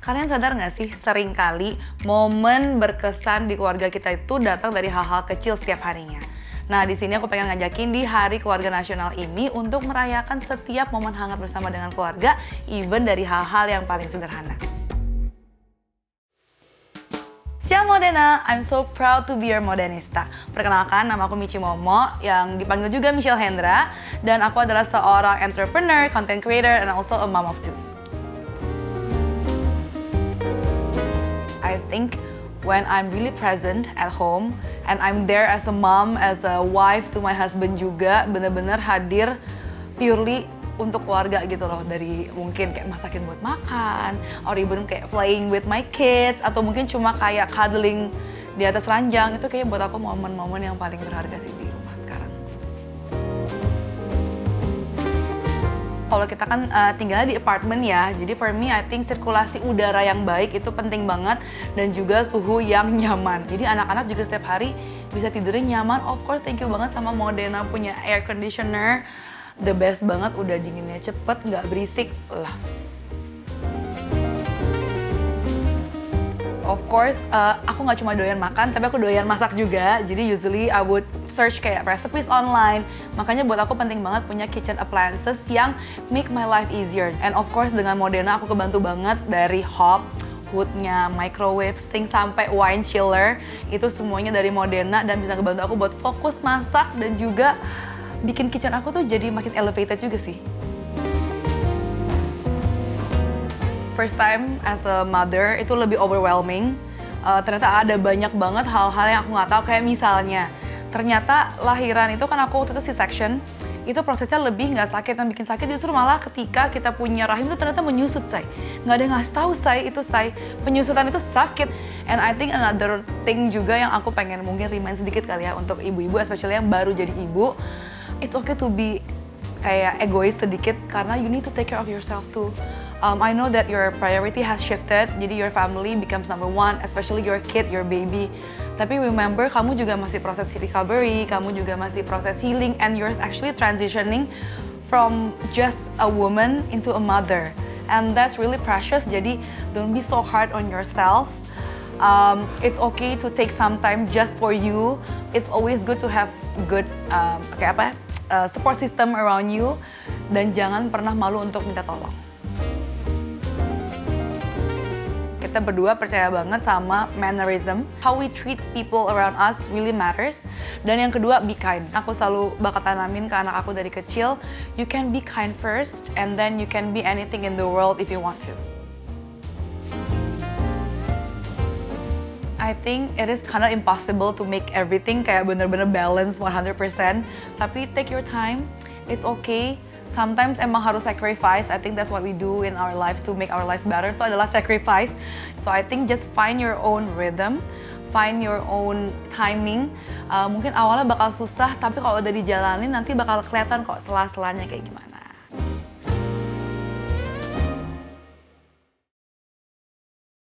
Kalian sadar nggak sih, seringkali momen berkesan di keluarga kita itu datang dari hal-hal kecil setiap harinya. Nah, di sini aku pengen ngajakin di Hari Keluarga Nasional ini untuk merayakan setiap momen hangat bersama dengan keluarga, even dari hal-hal yang paling sederhana. Ciao Modena, I'm so proud to be your Modenista. Perkenalkan, nama aku Michi Momo, yang dipanggil juga Michelle Hendra, dan aku adalah seorang entrepreneur, content creator, and also a mom of two. I think when I'm really present at home and I'm there as a mom, as a wife to my husband juga, bener-bener hadir purely untuk keluarga gitu loh, dari mungkin kayak masakin buat makan, or even kayak playing with my kids, atau mungkin cuma kayak cuddling di atas ranjang. Itu kayak buat aku momen-momen yang paling berharga sih di rumah sekarang. Kalau kita kan tinggalnya di apartemen ya, jadi for me I think sirkulasi udara yang baik itu penting banget, dan juga suhu yang nyaman. Jadi anak-anak juga setiap hari bisa tidurnya nyaman. Of course, thank you banget sama Modena punya air conditioner, the best banget, udah dinginnya cepet, nggak berisik lah. Of course, aku nggak cuma doyan makan, tapi aku doyan masak juga. Jadi usually I would search kayak recipes online. Makanya buat aku penting banget punya kitchen appliances yang make my life easier. And of course dengan Modena aku kebantu banget dari hob, hoodnya, microwave, sink, sampai wine chiller. Itu semuanya dari Modena dan bisa ngebantu aku buat fokus masak dan juga bikin kitchen aku tuh jadi makin elevated juga sih. First time as a mother itu lebih overwhelming. Ternyata ada banyak banget hal-hal yang aku nggak tahu. Kayak misalnya, ternyata lahiran itu kan aku waktu itu C-section, itu prosesnya lebih nggak sakit. Yang bikin sakit justru malah ketika kita punya rahim itu ternyata menyusut, say. Nggak ada yang ngasih tahu, say, itu, say. Penyusutan itu sakit. And I think another thing juga yang aku pengen mungkin remind sedikit kali ya untuk ibu-ibu, especially yang baru jadi ibu. It's okay to be kayak egois sedikit, karena you need to take care of yourself too. I know that your priority has shifted, jadi your family becomes number one, especially your kid, your baby. Tapi remember, kamu juga masih proses recovery, kamu juga masih proses healing, and you're actually transitioning from just a woman into a mother. And that's really precious, jadi don't be so hard on yourself. It's okay to take some time just for you. It's always good to have good support system around you, dan jangan pernah malu untuk minta tolong. Kita berdua percaya banget sama mannerism. How we treat people around us really matters. Dan yang kedua, be kind. Aku selalu bakal tanamin ke anak aku dari kecil, you can be kind first, and then you can be anything in the world if you want to. I think it is kind of impossible to make everything kayak bener-bener balance 100%. Tapi take your time, it's okay. Sometimes emang harus sacrifice. I think that's what we do in our lives to make our lives better. Itu adalah sacrifice. So I think just find your own rhythm, find your own timing. Mungkin awalnya bakal susah, tapi kalau udah dijalanin nanti bakal kelihatan kok sela-selanya kayak gimana.